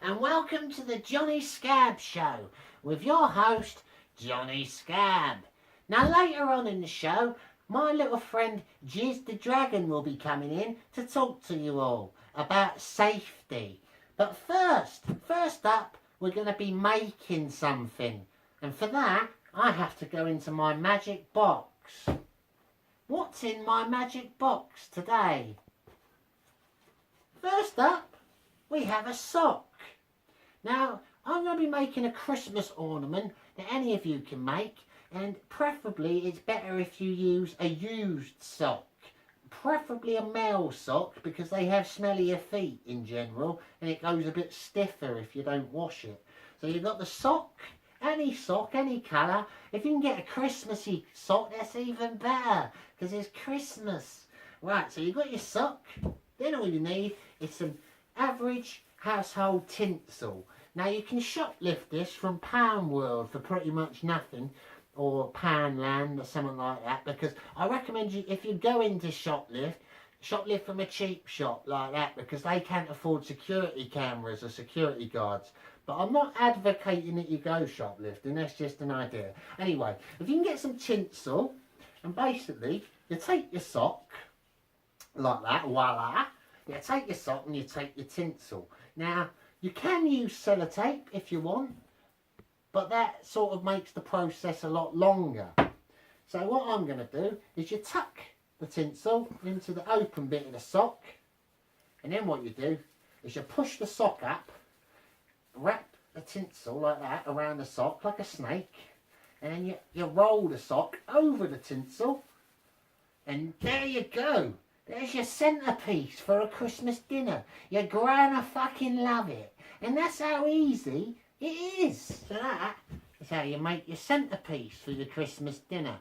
and welcome to the Jonny Scab Show with your host, Jonny Scab. Now later on in the show, my little friend Jizz the Dragon will be coming in to talk to you all about safety. But first up, we're going to be making something. And for that, I have to go into my magic box. What's in my magic box today? First up, we have a sock. Now, I'm going to be making a Christmas ornament that any of you can make, and preferably it's better if you use a used sock. Preferably a male sock, because they have smellier feet in general, and it goes a bit stiffer if you don't wash it. So you've got the sock, any colour. If you can get a Christmassy sock, that's even better, because it's Christmas. Right, so you've got your sock. Then all you need is some average household tinsel. Now you can shoplift this from Pound World for pretty much nothing, or Poundland or something like that, because I recommend you, if you go into shoplift from a cheap shop like that, because they can't afford security cameras or security guards. But I'm not advocating that you go shoplifting, that's just an idea. Anyway, if you can get some tinsel, and basically you take your sock like that, voila. You take your sock and you take your tinsel. Now, you can use sellotape if you want, but that sort of makes the process a lot longer. So what I'm going to do is you tuck the tinsel into the open bit of the sock, and then what you do is you push the sock up, wrap the tinsel like that around the sock like a snake, and then you roll the sock over the tinsel, and there you go. There's your centrepiece for a Christmas dinner. You're gonna fucking love it. And that's how easy it is. So that is how you make your centrepiece for your Christmas dinner.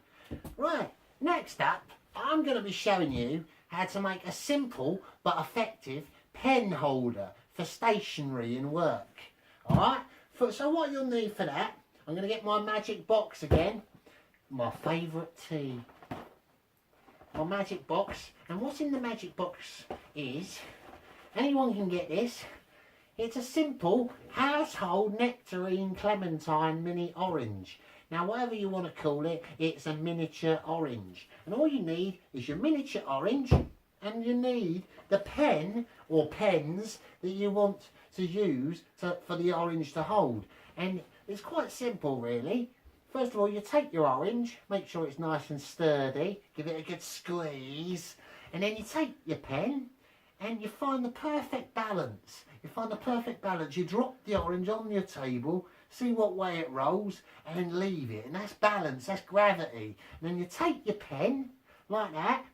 Right, next up, I'm going to be showing you how to make a simple but effective pen holder for stationery and work. Alright, so what you'll need for that, I'm going to get my magic box again. My favourite tea. My magic box, and what's in the magic box is, anyone can get this, it's a simple household nectarine clementine mini orange. Now whatever you want to call it, it's a miniature orange, and all you need is your miniature orange, and you need the pen or pens that you want to use for the orange to hold. And it's quite simple really. First of all, you take your orange, make sure it's nice and sturdy, give it a good squeeze, and then you take your pen and you find the perfect balance. You drop the orange on your table, see what way it rolls, and then leave it. And that's balance, that's gravity. And then you take your pen, like that,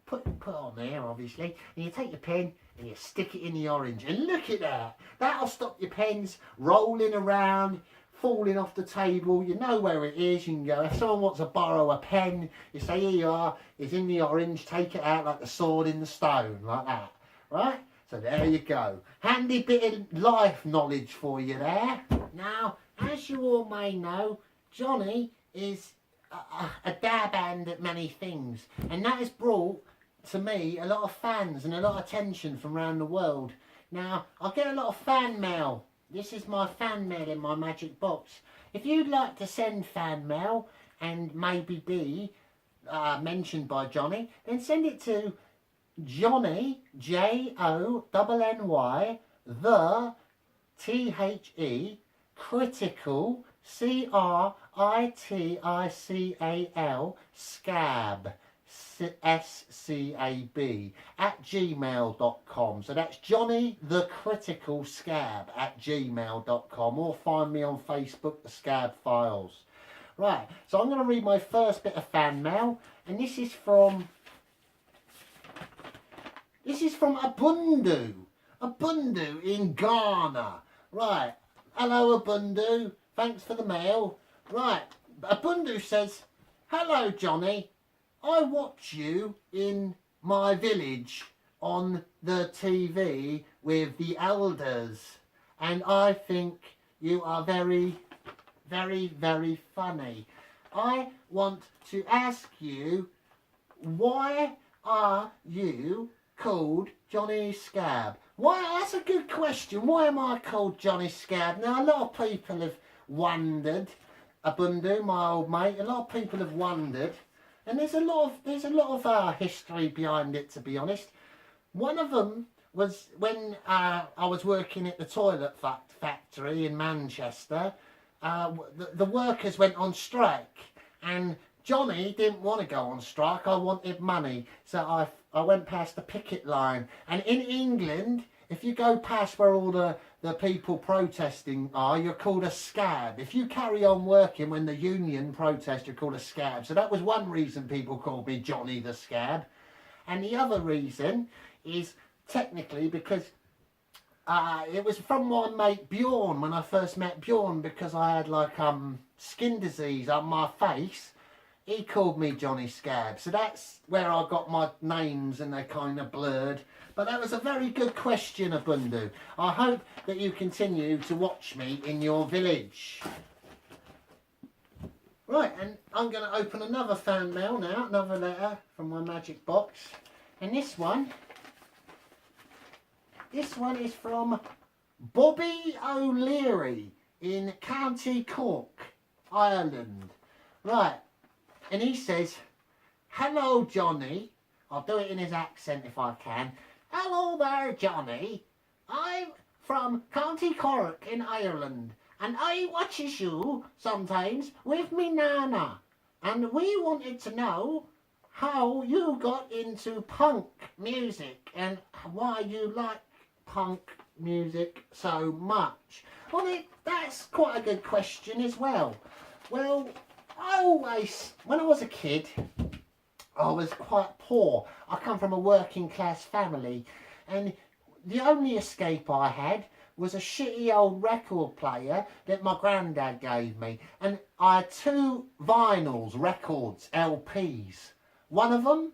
put on there obviously, and you take your pen and you stick it in the orange. And look at that! That'll stop your pens rolling around, falling off the table. You know where it is. You can go, if someone wants to borrow a pen, you say, here you are, it's in the orange, take it out like the sword in the stone, like that, right? So there you go, handy bit of life knowledge for you there. Now, as you all may know, Jonny is a dab hand at many things, and that has brought to me a lot of fans and a lot of attention from around the world. Now, I get a lot of fan mail. This is my fan mail in my magic box. If you'd like to send fan mail and maybe be mentioned by Jonny, then send it to Jonny, Jonny, the THE, critical, CRITICAL, scab, SCAB, at gmail.com. So that's Jonny the Critical Scab at gmail.com, or find me on Facebook, the Scab Files. Right, so I'm going to read my first bit of fan mail, and this is from Abundu in Ghana. Right, hello Abundu, thanks for the mail. Right, Abundu says, hello Jonny, I watch you in my village on the TV with the elders, and I think you are very, very, very funny. I want to ask you, why are you called Jonny Scab? Why, that's a good question. Why am I called Jonny Scab? Now, a lot of people have wondered. Abundu, my old mate, a lot of people have wondered. And there's a lot of history behind it, to be honest. One of them was when I was working at the toilet factory in Manchester. The workers went on strike, and Johnny didn't want to go on strike. I wanted money, so I went past the picket line. And in England, if you go past where all the people protesting are, you're called a scab. If you carry on working when the union protests, you're called a scab. So that was one reason people called me Johnny the Scab. And the other reason is technically because it was from my mate Bjorn when I first met Bjorn, because I had like skin disease on my face. He called me Jonny Scab, so that's where I got my names, and they're kind of blurred. But that was a very good question, Abundu. I hope that you continue to watch me in your village. Right, and I'm going to open another fan mail now, another letter from my magic box. And this one is from Bobby OLeary in County Cork, Ireland. Right. And he says, "Hello, Johnny." I'll do it in his accent if I can. "Hello there, Johnny. I'm from County Cork in Ireland, and I watches you sometimes with me nana. And we wanted to know how you got into punk music and why you like punk music so much." Well, that's quite a good question as well. Well, when I was a kid, I was quite poor. I come from a working class family, and the only escape I had was a shitty old record player that my granddad gave me. And I had 2 vinyls, records, LPs. One of them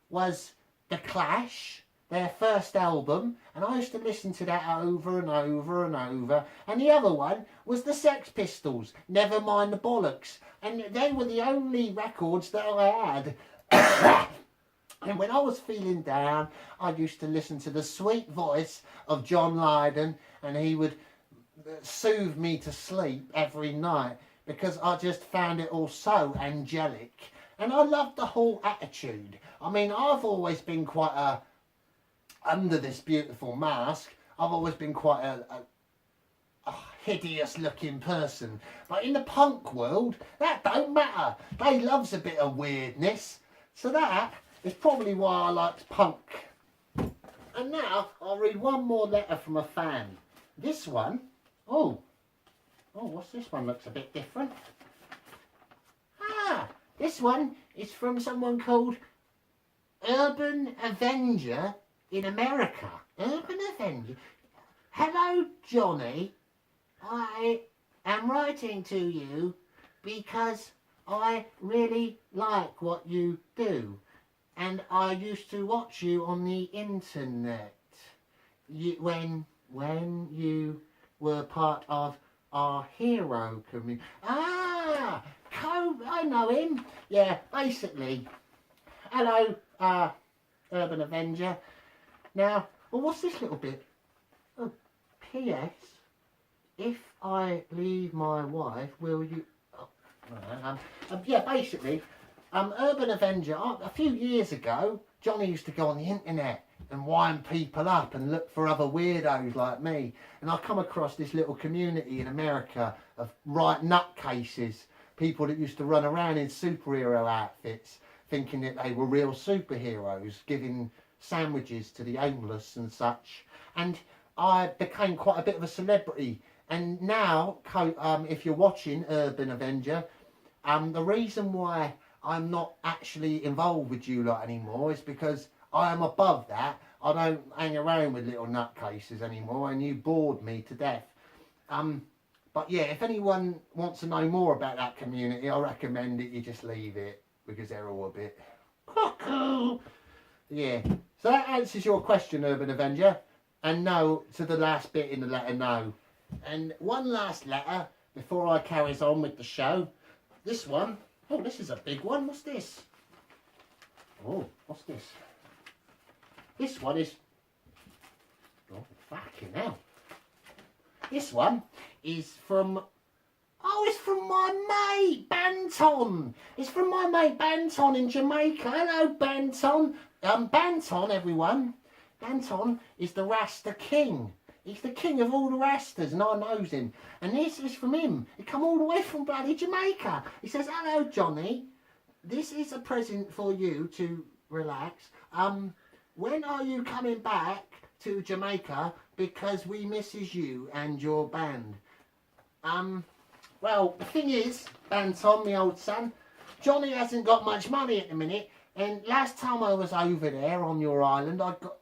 was The Clash, their first album, and I used to listen to that over and over and over. And the other one was the Sex Pistols, Never Mind the Bollocks. And they were the only records that I had. And when I was feeling down, I used to listen to the sweet voice of John Lydon, and he would soothe me to sleep every night, because I just found it all so angelic. And I loved the whole attitude. I mean, I've always been quite under this beautiful mask, I've always been quite a hideous looking person. But in the punk world, that don't matter. They loves a bit of weirdness. So that is probably why I liked punk. And now I'll read one more letter from a fan. This one, what's this one? Looks a bit different. This one is from someone called Urban Avenger in America. Urban Avenger. "Hello, Johnny. I am writing to you because I really like what you do, and I used to watch you on the internet when you were part of our hero community." I know him. Yeah, basically. Hello, Urban Avenger. Now, well, what's this little bit? Oh, P.S. If I leave my wife, will you... yeah, basically, Urban Avenger, a few years ago, Johnny used to go on the internet and wind people up and look for other weirdos like me. And I come across this little community in America of right nutcases, people that used to run around in superhero outfits, thinking that they were real superheroes, giving sandwiches to the homeless and such. And I became quite a bit of a celebrity. And now, if you're watching Urban Avenger, the reason why I'm not actually involved with you lot anymore is because I am above that. I don't hang around with little nutcases anymore, and you bored me to death. But yeah, if anyone wants to know more about that community, I recommend that you just leave it, because they're all a bit cuckoo. Yeah, so that answers your question, Urban Avenger. And no to the last bit in the letter, no. And one last letter before I carries on with the show. This one, this is a big one. What's this? What's this? This one is... fucking hell. This one is from, oh, it's from my mate, Anton. It's from my mate, Anton in Jamaica. Hello, Anton. Anton, everyone. Anton is the Rasta King. He's the king of all the Rastas, and I knows him. And this is from him. He come all the way from bloody Jamaica. He says, hello, Johnny. This is a present for you to relax. When are you coming back to Jamaica? Because we misses you and your band. Well, the thing is, Anton, my old son, Johnny hasn't got much money at the minute. And last time I was over there on your island, I got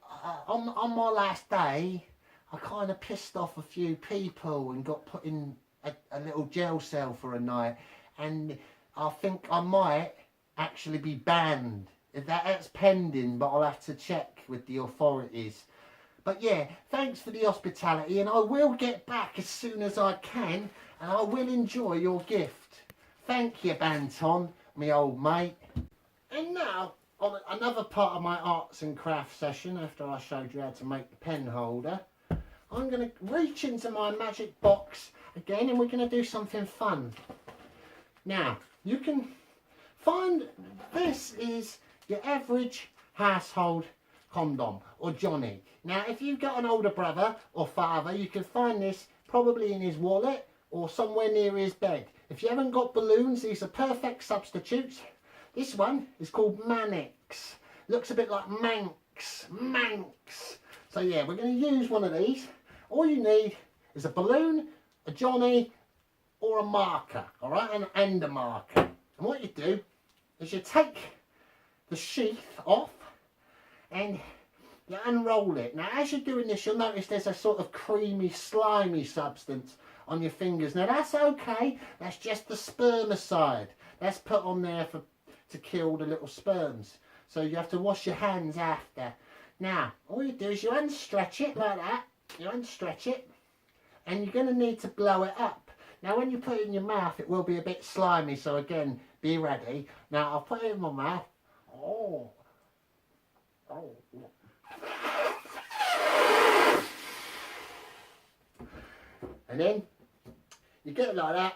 on my last day, I kind of pissed off a few people and got put in a little jail cell for a night. And I think I might actually be banned. That's pending, but I'll have to check with the authorities. But yeah, thanks for the hospitality, and I will get back as soon as I can, and I will enjoy your gift. Thank you, Anton, me old mate. And now, on another part of my arts and crafts session, after I showed you how to make the pen holder, I'm going to reach into my magic box again, and we're going to do something fun. Now, you can find, this is your average household condom, or Johnny. Now, if you've got an older brother or father, you can find this probably in his wallet or somewhere near his bed. If you haven't got balloons, these are perfect substitutes. This one is called Manx. Looks a bit like Manx. So yeah, we're going to use one of these. All you need is a balloon, a Johnny, or a marker, all right, and a marker. And what you do is you take the sheath off and you unroll it. Now, as you're doing this, you'll notice there's a sort of creamy, slimy substance on your fingers. Now, that's okay. That's just the spermicide. That's put on there to kill the little sperms. So you have to wash your hands after. Now, all you do is you unstretch it like that. You unstretch it, and you're going to need to blow it up. Now, when you put it in your mouth, it will be a bit slimy. So again, be ready. Now, I'll put it in my mouth. Oh. And then you get it like that,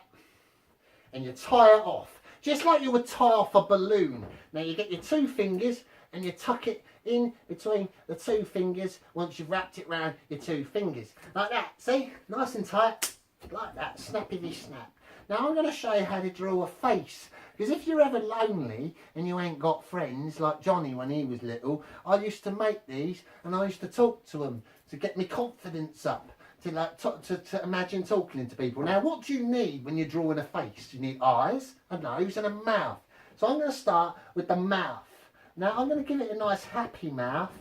and you tie it off, just like you would tie off a balloon. Now you get your two fingers and you tuck it in between the two fingers once you've wrapped it round your two fingers, like that. See, nice and tight, like that, snappity snap. Now I'm going to show you how to draw a face, because if you're ever lonely and you ain't got friends, like Johnny when he was little, I used to make these and I used to talk to them to get me confidence up, to imagine talking to people. Now, what do you need when you're drawing a face? You need eyes, a nose and a mouth. So I'm going to start with the mouth. Now I'm going to give it a nice happy mouth,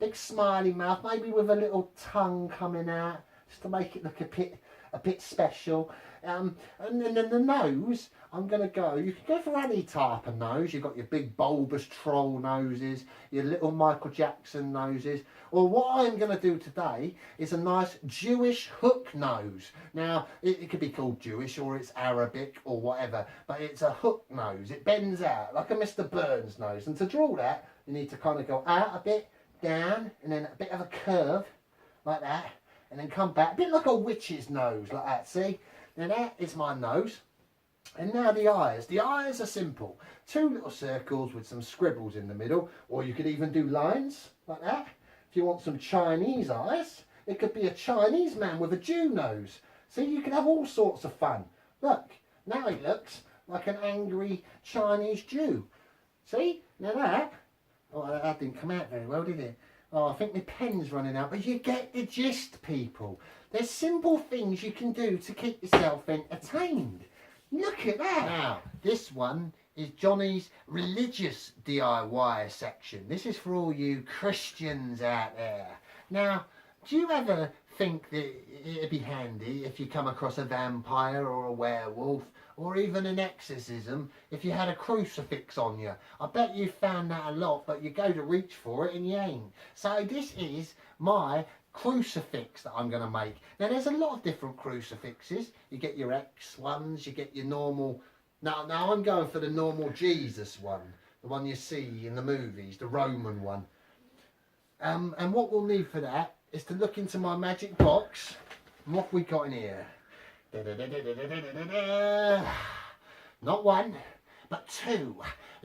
big smiley mouth, maybe with a little tongue coming out, just to make it look a bit special. And then the nose, I'm going to go, you can go for any type of nose. You've got your big bulbous troll noses, your little Michael Jackson noses. Or what I'm going to do today is a nice Jewish hook nose. Now, it could be called Jewish or it's Arabic or whatever, but it's a hook nose. It bends out like a Mr. Burns nose. And to draw that, you need to kind of go out a bit, down, and then a bit of a curve, like that, and then come back, a bit like a witch's nose, like that, see? Now that is my nose. And now the eyes. The eyes are simple. Two little circles with some scribbles in the middle, or you could even do lines like that. If you want some Chinese eyes, it could be a Chinese man with a Jew nose. See, you can have all sorts of fun. Look, now he looks like an angry Chinese Jew. See, now that, oh, that didn't come out very well, did it? Oh, I think my pen's running out, but you get the gist, people. There's simple things you can do to keep yourself entertained. Look at that. Now, this one is Johnny's religious DIY section. This is for all you Christians out there. Now, do you ever think that it'd be handy if you come across a vampire or a werewolf or even an exorcism if you had a crucifix on you? I bet you found that a lot, but you go to reach for it and you ain't. So this is my crucifix that I'm going to make. Now there's a lot of different crucifixes. You get your X ones, you get your normal. Now I'm going for the normal Jesus one, the one you see in the movies, the Roman one. And what we'll need for that is to look into my magic box. And what have we got in here? Not one, but two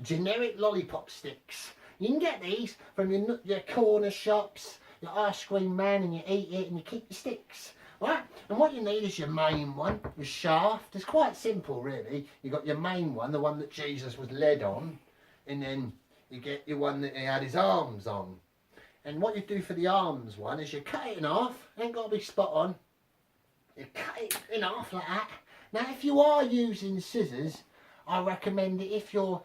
generic lollipop sticks. You can get these from your corner shops, your ice cream man, and you eat it and you keep the sticks. Right? And what you need is your main one, your shaft. It's quite simple really. You got your main one, the one that Jesus was led on, and then you get your one that he had his arms on. And what you do for the arms one is you cut it in half. Ain't got to be spot on. You cut it in half like that. Now if you are using scissors, I recommend it if you're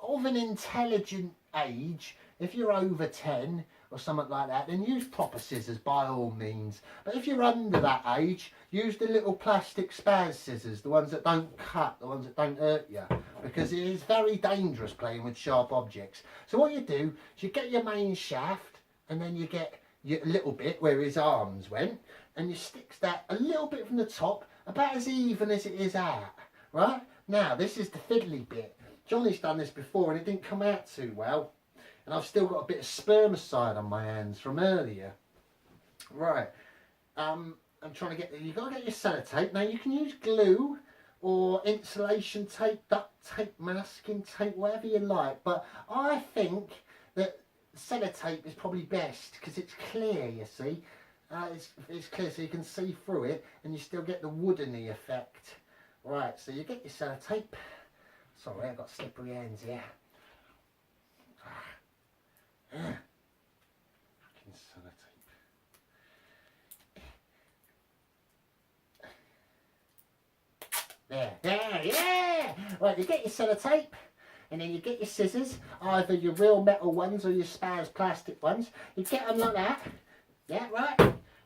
of an intelligent age, if you're over 10 or something like that, then use proper scissors by all means. But if you're under that age, use the little plastic spaz scissors, the ones that don't cut, the ones that don't hurt you, because it is very dangerous playing with sharp objects. So what you do is you get your main shaft, and then you get your little bit where his arms went, and you stick that a little bit from the top, about as even as it is out, right? Now this is the fiddly bit. Johnny's done this before and it didn't come out too well. And I've still got a bit of spermicide on my hands from earlier. Right. I'm trying to get, you've got to get your sellotape. Now you can use glue or insulation tape, duct tape, masking tape, whatever you like. But I think that sellotape is probably best because it's clear, you see. It's clear so you can see through it and you still get the woodeny effect. Right, so you get your sellotape. Sorry, I've got slippery hands here. Fucking sellotape. There, yeah! Right, you get your sellotape, and then you get your scissors, either your real metal ones or your spaz plastic ones. You get them like that. Yeah, right?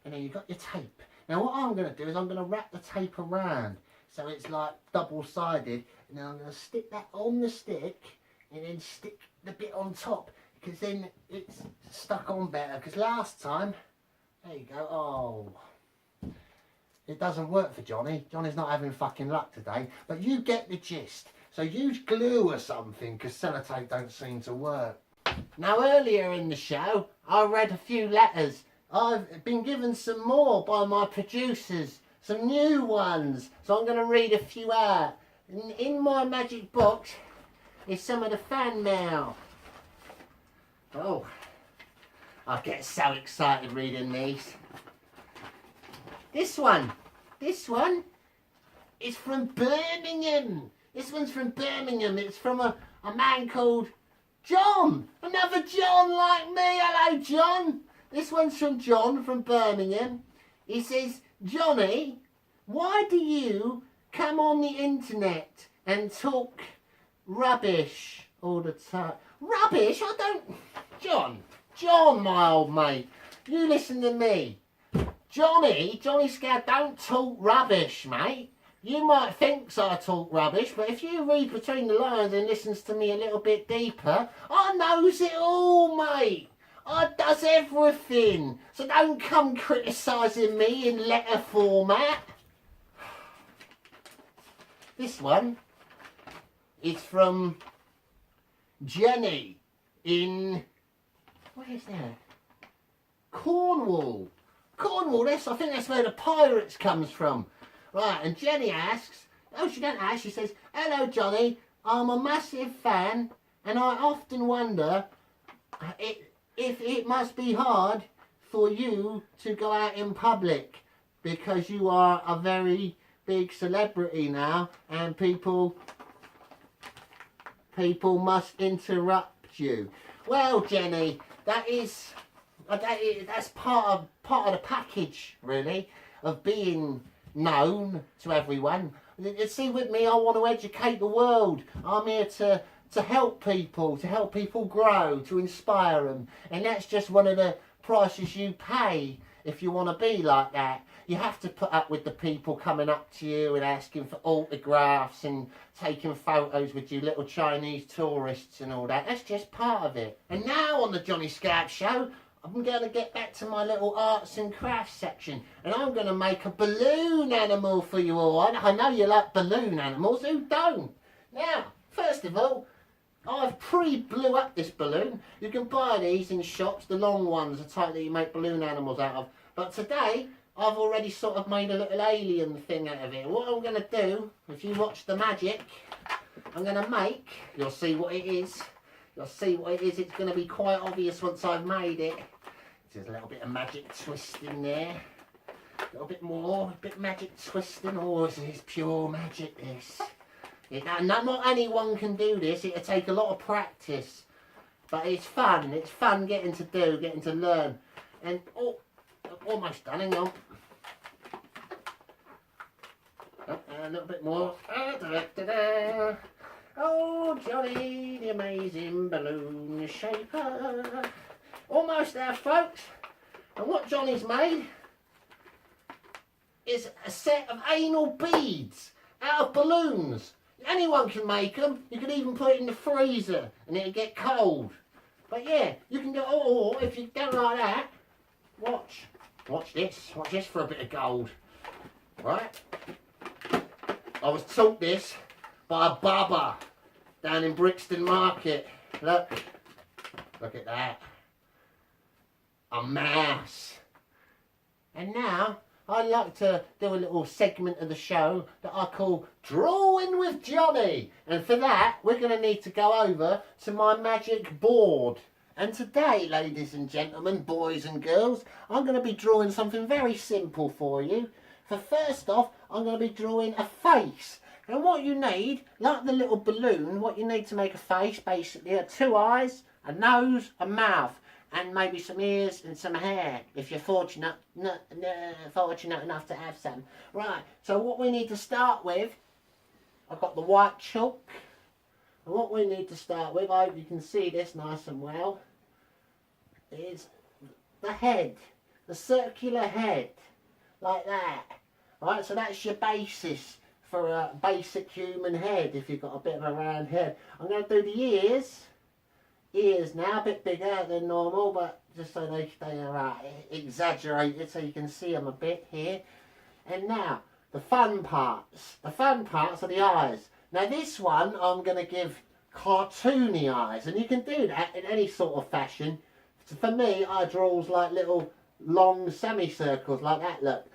And then you've got your tape. Now what I'm going to do is I'm going to wrap the tape around. So it's like double-sided, and then I'm going to stick that on the stick and then stick the bit on top, because then it's stuck on better. Because last time, there you go, oh, it doesn't work for Johnny. Johnny's not having fucking luck today, but you get the gist. So use glue or something, because sellotape don't seem to work. Now earlier in the show, I read a few letters. I've been given some more by my producers. Some new ones, so I'm going to read a few out. In my magic box is some of the fan mail. Oh, I get so excited reading these. This one is from Birmingham. This one's from Birmingham. It's from a man called John. Another John like me. Hello, John. This one's from John from Birmingham. He says, Johnny, why do you come on the internet and talk rubbish all the time? Rubbish? I don't... John, my old mate, you listen to me. Jonny Scab don't talk rubbish, mate. You might think I talk rubbish, but if you read between the lines and listens to me a little bit deeper, I knows it all, mate. I does everything, so don't come criticising me in letter format. This one is from Jenny in, where is that? Cornwall. Cornwall, I think that's where the pirates comes from. Right, and Jenny asks, oh, she don't ask, she says, hello Johnny, I'm a massive fan and I often wonder if it must be hard for you to go out in public because you are a very big celebrity now and people must interrupt you. Well, Jenny, that's part of the package, really, of being known to everyone. You see, with me, I want to educate the world. I'm here to help people grow, to inspire them. And that's just one of the prices you pay if you want to be like that. You have to put up with the people coming up to you and asking for autographs and taking photos with you little Chinese tourists and all that. That's just part of it. And now on the Jonny Scab Show, I'm going to get back to my little arts and crafts section, and I'm going to make a balloon animal for you all. I know you like balloon animals, who don't? Now, first of all, I've pre-blew up this balloon. You can buy these in shops, the long ones, the type that you make balloon animals out of. But today, I've already sort of made a little alien thing out of it. What I'm going to do, if you watch the magic, I'm going to make, you'll see what it is. You'll see what it is. It's going to be quite obvious once I've made it. There's a little bit of magic twist in there. A little bit more, a bit magic twisting. Oh, this is pure magic, this. Not anyone can do this. It'll take a lot of practice. But it's fun. It's fun getting to do, getting to learn. And, oh, almost done, hang on. Oh, a little bit more. Oh, Johnny, the amazing balloon shaper. Almost there, folks. And what Johnny's made is a set of anal beads out of balloons. Anyone can make them. You can even put it in the freezer and it'll get cold. But yeah, you can do, oh, if you don't like that, watch this for a bit of gold. Right? I was taught this by a barber down in Brixton Market. Look at that. A mouse. And now, I like to do a little segment of the show that I call Drawing with Johnny. And for that, we're going to need to go over to my magic board. And today, ladies and gentlemen, boys and girls, I'm going to be drawing something very simple for you. For first off, I'm going to be drawing a face. And what you need, like the little balloon, what you need to make a face, basically, are 2 eyes, a nose, a mouth. And maybe some ears and some hair, if you're fortunate enough to have some. Right, so what we need to start with, I've got the white chalk. And what we need to start with, I hope you can see this nice and well, is the head, the circular head, like that. Right, so that's your basis for a basic human head, if you've got a bit of a round head. I'm going to do the ears. Ears now, a bit bigger than normal, but just so they are exaggerated so you can see them a bit here. And now, the fun parts. The fun parts are the eyes. Now this one, I'm going to give cartoony eyes, and you can do that in any sort of fashion. For me, I draws like little long semicircles like that, look.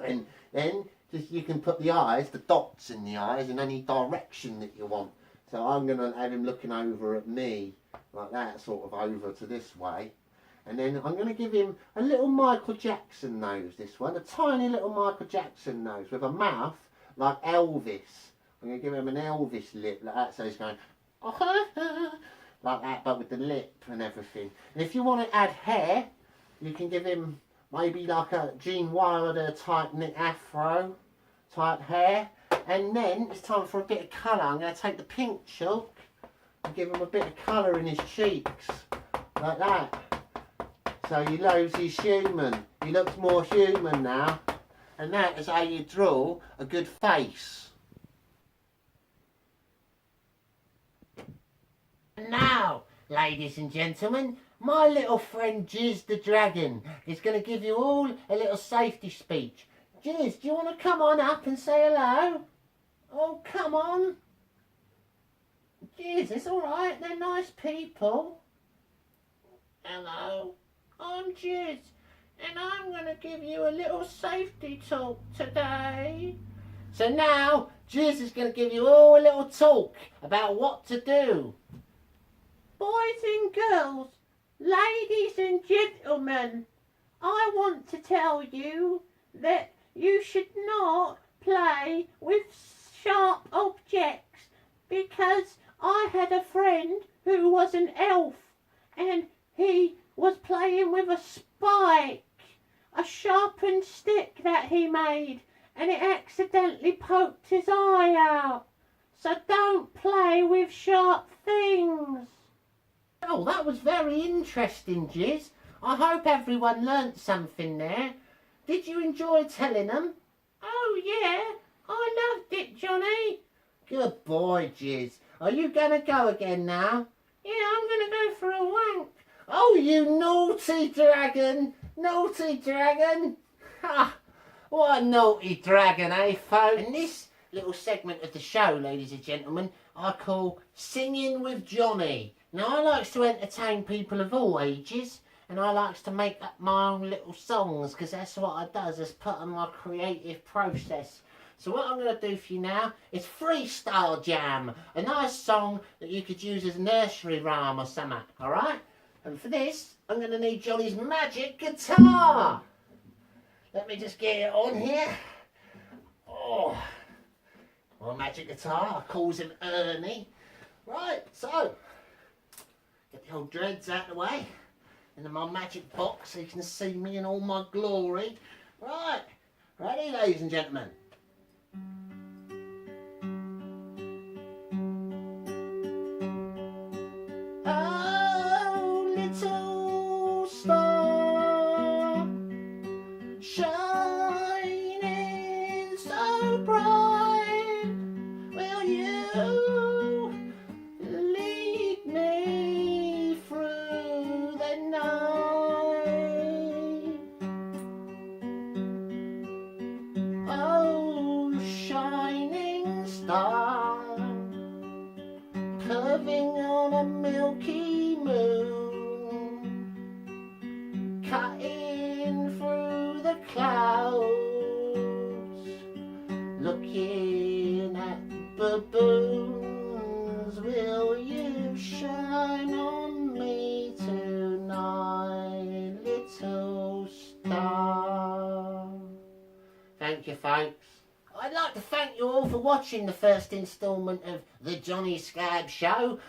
And then just you can put the eyes, the dots in the eyes, in any direction that you want. So I'm going to have him looking over at me, like that, sort of over to this way. And then I'm going to give him a little Michael Jackson nose, this one. A tiny little Michael Jackson nose with a mouth like Elvis. I'm going to give him an Elvis lip like that, so he's going, like that, but with the lip and everything. And if you want to add hair, you can give him maybe like a Gene Wilder type Nick Afro type hair. And then it's time for a bit of colour. I'm going to take the pink chalk and give him a bit of colour in his cheeks, like that. So he knows he's human. He looks more human now. And that is how you draw a good face. Now, ladies and gentlemen, my little friend Jizz the Dragon is going to give you all a little safety speech. Jizz, do you want to come on up and say hello? Oh, come on. Jizz, it's alright, they're nice people. Hello, I'm Jizz, and I'm going to give you a little safety talk today. So now, Jizz is going to give you all a little talk about what to do. Boys and girls, ladies and gentlemen, I want to tell you that you should not play with sharp objects, because I had a friend who was an elf and he was playing with a spike, a sharpened stick that he made, and it accidentally poked his eye out. So don't play with sharp things. Oh, that was very interesting, Jizz. I hope everyone learnt something there. Did you enjoy telling them? Oh yeah, I loved it, Johnny. Good boy, Jizz. Are you going to go again now? Yeah, I'm going to go for a wank. Oh, you naughty dragon. Naughty dragon. Ha! What a naughty dragon, eh, folks? In this little segment of the show, ladies and gentlemen, I call Singing with Jonny. Now I likes to entertain people of all ages, and I likes to make up my own little songs, because that's what I does, is put on my creative process. So what I'm going to do for you now is Freestyle Jam, a nice song that you could use as nursery rhyme or something, alright? And for this, I'm going to need Jonny's magic guitar. Let me just get it on here. Oh, my magic guitar, I calls him Ernie. Right, so, get the old dreads out of the way, into my magic box so you can see me in all my glory. Right, ready ladies and gentlemen? Oh, little star, shining so bright, will you lead me through the night? Oh, shining star, curving on a milky moon, cutting through the clouds, looking at baboons. Will you shine on me tonight, little star? Thank you, folks. I'd like to thank you all for watching the first instalment of the Jonny Scab show.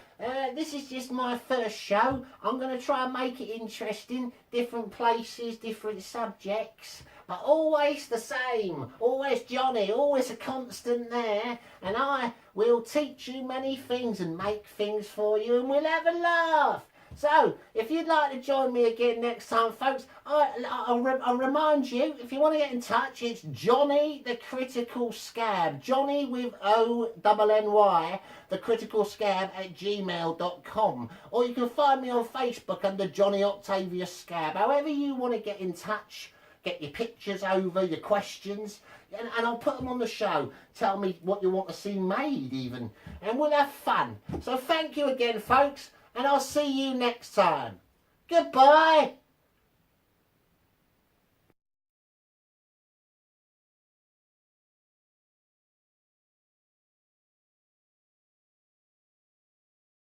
This is just my first show. I'm going to try and make it interesting, different places, different subjects, but always the same. Always Jonny, always a constant there, and I will teach you many things and make things for you, and we'll have a laugh. So, if you'd like to join me again next time, folks, I'll remind you, if you want to get in touch, it's Jonny the Critical Scab. Jonny with O-N-N-Y, the Critical Scab at gmail.com. Or you can find me on Facebook under Jonny Octavius Scab. However you want to get in touch, get your pictures over, your questions, and I'll put them on the show. Tell me what you want to see made, even. And we'll have fun. So thank you again, folks. And I'll see you next time. Goodbye.